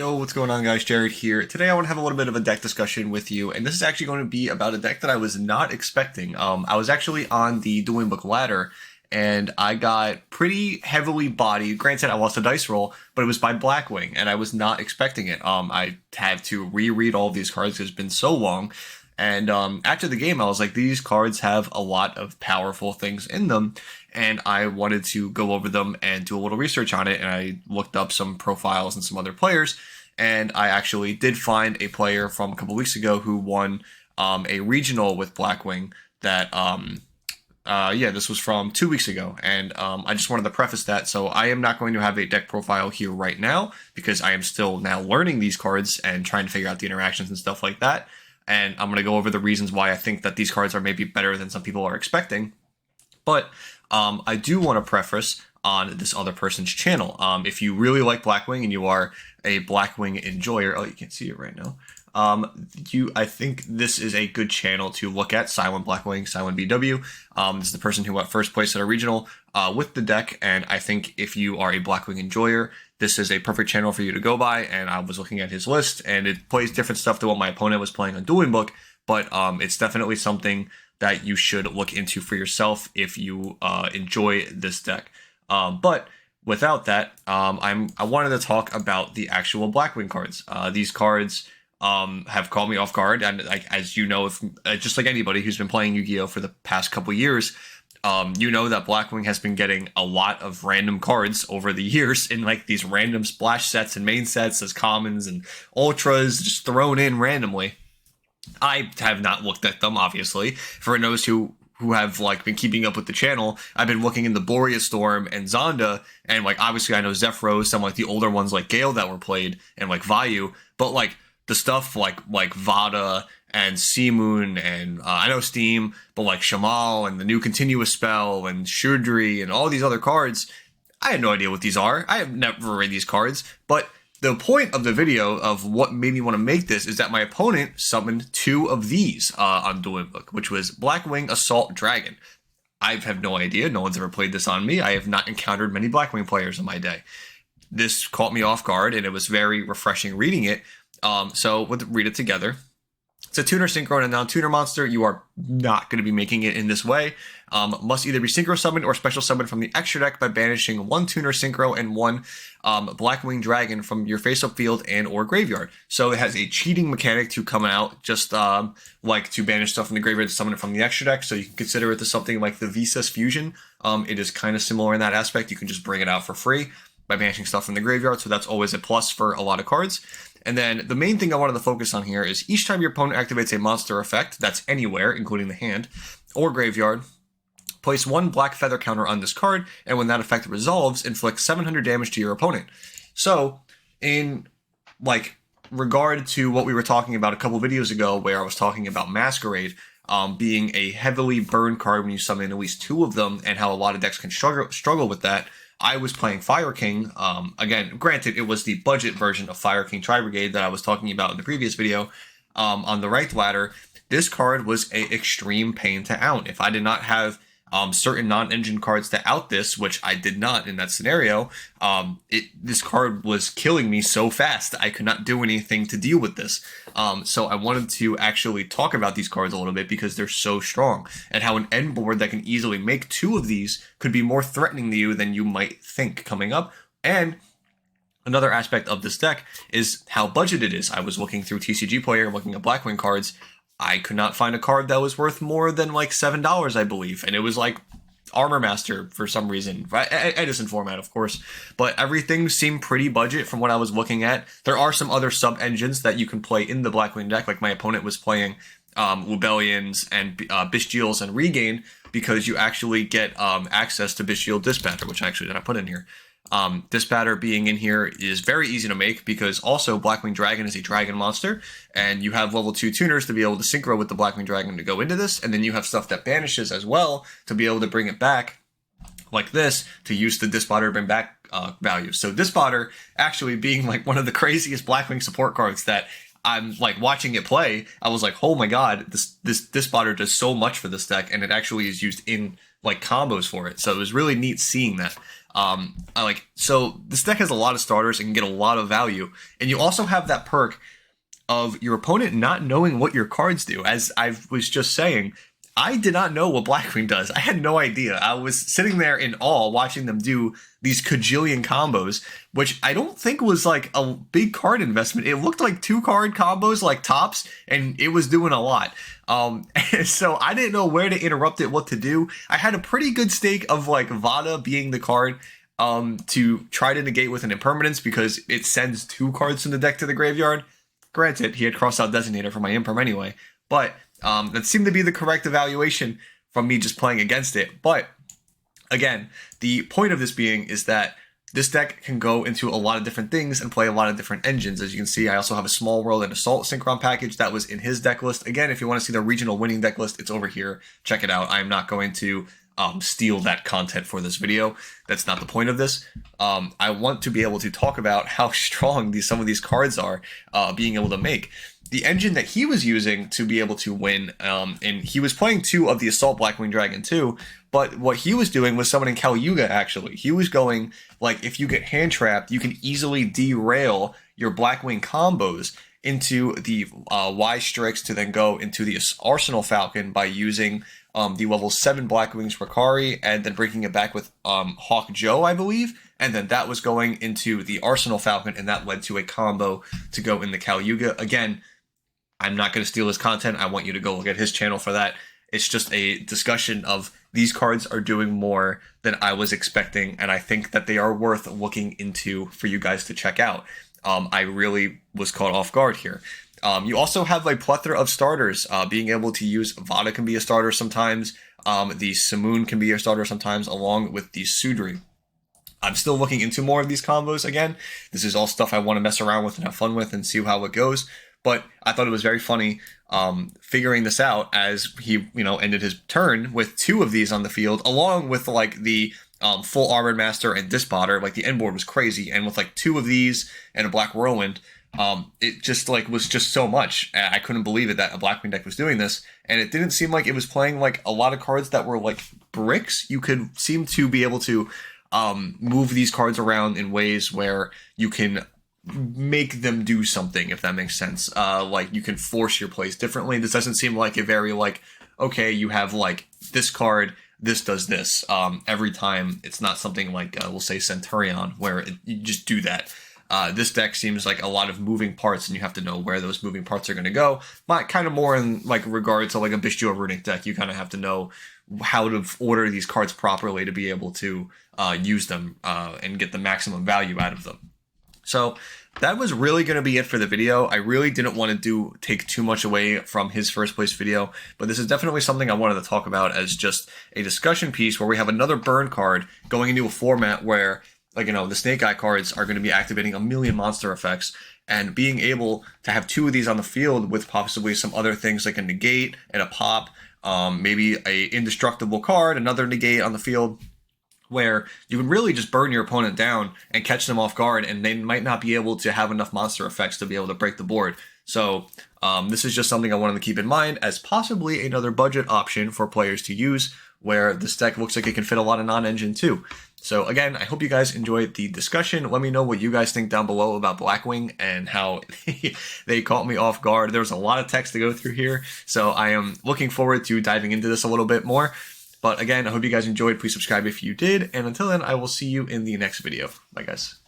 Yo, what's going on, guys? Jared here. Today I want to have a little bit of a deck discussion with you, and this is actually going to be about a deck that I was not expecting. I was actually on the Dueling Book ladder, and I got pretty heavily bodied. Granted, I lost a dice roll, but it was by Blackwing, and I was not expecting it. I had to reread all of these cards because it's been so long. And after the game, I was like, these cards have a lot of powerful things in them, and I wanted to go over them and do a little research on it. And I looked up some profiles and some other players, and I actually did find a player from a couple weeks ago who won a regional with Blackwing. This was from 2 weeks ago, and I just wanted to preface that. So I am not going to have a deck profile here right now because I am still now learning these cards and trying to figure out the interactions and stuff like that. And I'm going to go over the reasons why I think that these cards are maybe better than some people are expecting. But I do want to preface on this other person's channel. If you really like Blackwing and you are a Blackwing enjoyer, oh, you can't see it right now. I think this is a good channel to look at. Silent Blackwing, Silent BW. This is the person who went first place at a regional with the deck, and I think if you are a Blackwing enjoyer, this is a perfect channel for you to go by. And I was looking at his list, and it plays different stuff than what my opponent was playing on Dueling Book, but it's definitely something that you should look into for yourself if you enjoy this deck. But without that, I wanted to talk about the actual Blackwing cards. These cards have caught me off guard, and as you know, if just like anybody who's been playing Yu-Gi-Oh for the past couple years, you know that Blackwing has been getting a lot of random cards over the years in like these random splash sets and main sets as commons and ultras just thrown in randomly. I have not looked at them, obviously. For those who have like been keeping up with the channel, I've been looking in the Boreas Storm and Zonda, and like obviously I know Zephyros, some like the older ones like Gale that were played, and like Vayu, but like the stuff like Vada and Seamoon and I know Steam, but like Shamal and the new Continuous Spell and Shudri and all these other cards, I had no idea what these are. I have never read these cards, but the point of the video of what made me want to make this is that my opponent summoned two of these on Dueling Book, which was Blackwing Assault Dragon. I have no idea. No one's ever played this on me. I have not encountered many Blackwing players in my day. This caught me off guard, and it was very refreshing reading it. So we'll read it together. It's a tuner, synchro, and a non-tuner monster. You are not going to be making it in this way. Must either be synchro summoned or special summoned from the extra deck by banishing one tuner synchro and one Blackwing Dragon from your face-up field and or graveyard. So it has a cheating mechanic to come out, just like to banish stuff from the graveyard to summon it from the extra deck. So you can consider it to something like the Visas Fusion. It is kind of similar in that aspect. You can just bring it out for free by banishing stuff from the graveyard. So that's always a plus for a lot of cards. And then the main thing I wanted to focus on here is each time your opponent activates a monster effect, that's anywhere, including the hand, or graveyard, place one black feather counter on this card, and when that effect resolves, inflict 700 damage to your opponent. So, in, like, regard to what we were talking about a couple videos ago, where I was talking about Masquerade being a heavily burned card when you summon at least two of them, and how a lot of decks can struggle with that, I was playing Fire King. Again, granted, it was the budget version of Fire King Tri-Brigade that I was talking about in the previous video on the right ladder. This card was an extreme pain to out. If I did not have certain non-engine cards to out this, which I did not in that scenario, this card was killing me so fast I could not do anything to deal with this. So I wanted to actually talk about these cards a little bit because they're so strong, and how an end board that can easily make two of these could be more threatening to you than you might think coming up. And another aspect of this deck is how budgeted it is. I was looking through TCG Player, looking at Blackwing cards. I could not find a card that was worth more than like $7, I believe. And it was like Armor Master for some reason. Edison format, of course. But everything seemed pretty budget from what I was looking at. There are some other sub-engines that you can play in the Blackwing deck. Like my opponent was playing Lubellians and Bishtiels and Regain, because you actually get access to Bishtiel Dispatcher, which I actually did not put in here. Dispatcher being in here is very easy to make because also Blackwing Dragon is a dragon monster, and you have level 2 tuners to be able to synchro with the Blackwing Dragon to go into this, and then you have stuff that banishes as well to be able to bring it back like this to use the Dispatcher to bring back value. So Dispatcher actually being like one of the craziest Blackwing support cards that I'm like watching it play, I was like, oh my god, this Dispatcher does so much for this deck, and it actually is used in like combos for it. So it was really neat seeing that. So this deck has a lot of starters and can get a lot of value, and you also have that perk of your opponent not knowing what your cards do. As I was just saying, I did not know what Blackwing does. I had no idea. I was sitting there in awe watching them do these cajillion combos, which I don't think was like a big card investment. It looked like 2-card combos, like tops, and it was doing a lot. And so I didn't know where to interrupt it, what to do. I had a pretty good stake of like Vada being the card to try to negate with an impermanence because it sends 2 cards from the deck to the graveyard. Granted, he had crossed out Designator for my imperm anyway, but that seemed to be the correct evaluation from me just playing against it. But again, the point of this being is that this deck can go into a lot of different things and play a lot of different engines. As you can see, I also have a Small World and Assault Synchron package that was in his deck list. Again, if you want to see the regional winning deck list, it's over here. Check it out. I'm not going to steal that content for this video. That's not the point of this. I want to be able to talk about how strong some of these cards are being able to make. The engine that he was using to be able to win, and he was playing 2 of the Assault Blackwing Dragon too, but what he was doing was summoning Kalyuga actually. He was going, like, if you get hand trapped, you can easily derail your Blackwing combos into the Y-Strix to then go into the Arsenal Falcon by using the level 7 Blackwing's Rakari and then breaking it back with Hawk Joe, I believe. And then that was going into the Arsenal Falcon, and that led to a combo to go in the Kalyuga. Again, I'm not going to steal his content. I want you to go look at his channel for that. It's just a discussion of these cards are doing more than I was expecting, and I think that they are worth looking into for you guys to check out. I really was caught off guard here. You also have a plethora of starters. Being able to use Vada can be a starter sometimes. The Simoon can be a starter sometimes, along with the Sudri. I'm still looking into more of these combos again. This is all stuff I want to mess around with and have fun with and see how it goes. But I thought it was very funny figuring this out as he, ended his turn with 2 of these on the field, along with like the full Armored Master and Dispotter. Like the end board was crazy, and with like 2 of these and a Black Whirlwind, it just like was just so much. I couldn't believe it that a Blackwing deck was doing this, and it didn't seem like it was playing like a lot of cards that were like bricks. You could seem to be able to move these cards around in ways where you can make them do something, if that makes sense. Like you can force your plays differently. This doesn't seem like a very like, okay, you have like this card, this does this every time. It's not something like we'll say Centurion where you just do that. This deck seems like a lot of moving parts, and you have to know where those moving parts are going to go. But kind of more in like regard to like a Bishua Runic deck, you kind of have to know how to order these cards properly to be able to use them and get the maximum value out of them. So that was really going to be it for the video. I really didn't want to take too much away from his first place video, but this is definitely something I wanted to talk about as just a discussion piece where we have another burn card going into a format where, like, the Snake Eye cards are going to be activating a million monster effects, and being able to have 2 of these on the field with possibly some other things like a negate and a pop, maybe a indestructible card, another negate on the field, where you can really just burn your opponent down and catch them off guard, and they might not be able to have enough monster effects to be able to break the board. So this is just something I wanted to keep in mind as possibly another budget option for players to use, where this deck looks like it can fit a lot of non-engine too. So again, I hope you guys enjoyed the discussion. Let me know what you guys think down below about Blackwing and how they caught me off guard. There was a lot of text to go through here, so I am looking forward to diving into this a little bit more. But again, I hope you guys enjoyed. Please subscribe if you did. And until then, I will see you in the next video. Bye, guys.